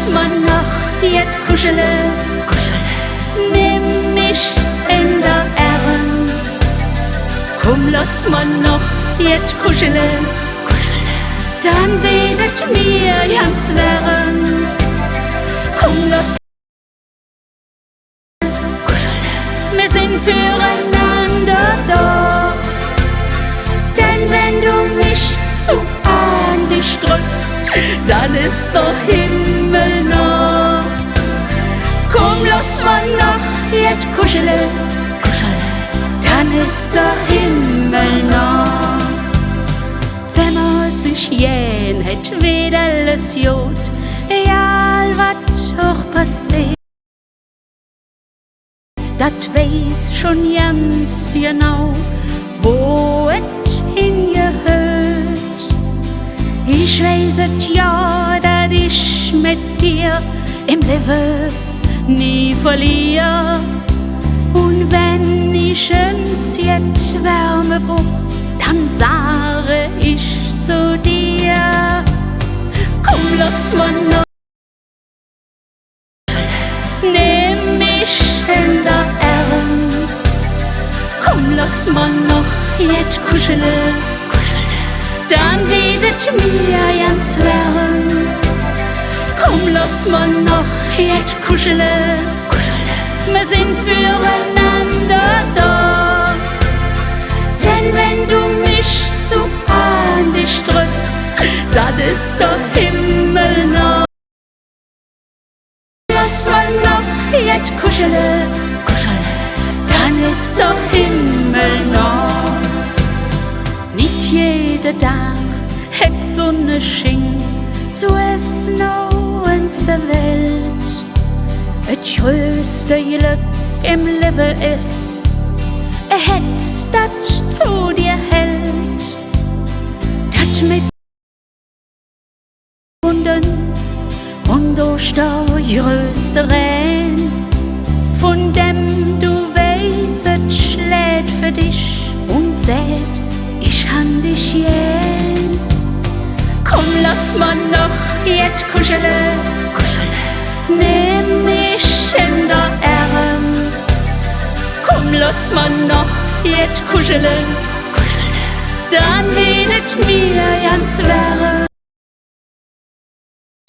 lass man noch jet kuschele, nimm mich in der Arm. Komm, lass man noch jet kuschele, dann wird mir ganz warm. Komm, lass wir sind füreinander da. Denn wenn du mich so an dich drückst, dann ist der Himmel nah. Komm, lass mal noch jet kuschele, dann ist der Himmel nah. Wenn man sich jen het wieder alles jod, egal wat auch passiert, dat weiß schon ganz genau, wo et hingehört. Ich weiß et ja, dat ich mit dir im Leben nie verliere. Und wenn ich uns jetzt Wärme brauch, dann sage ich zu dir, komm, lass mal noch, nimm mich in der Arm. Komm, lass mal noch jet kuschele, dann wird mir ganz warm. Komm, lass mal noch jet kuschele, wir sind füreinander da. Denn wenn du mich so an dich drückst, dann ist der Himmel nah. Lass mal noch jet kuschele, dann ist der Himmel nah. Nicht jeder Tag het Sonne schien, so es noch ins der Welt. Et größte Glück im Leben ist, het dat zu dir hält, dat mit und durch der größte Renn, von dem du weißt, schlägt für dich und sagt, ich han dich jen. Komm, lass mal noch jet kuschele, nimm mich in der Arm. Komm, lass mal noch jet kuschele, dann wird mir ganz warm.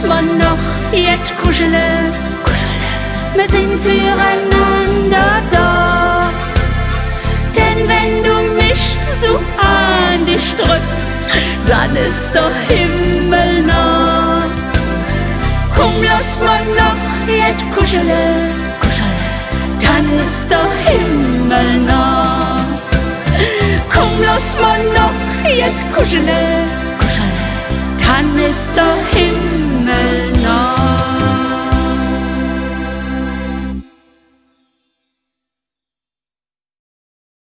Lass mal noch jet kuschele, wir sind füreinander da. Denn wenn du mich so an dich drückst, dann ist der Himmel nah. Komm, lass mal noch jet kuschele, dann ist der Himmel nah. Komm, lass mal noch jet kuschele, dann ist der Himmel nah.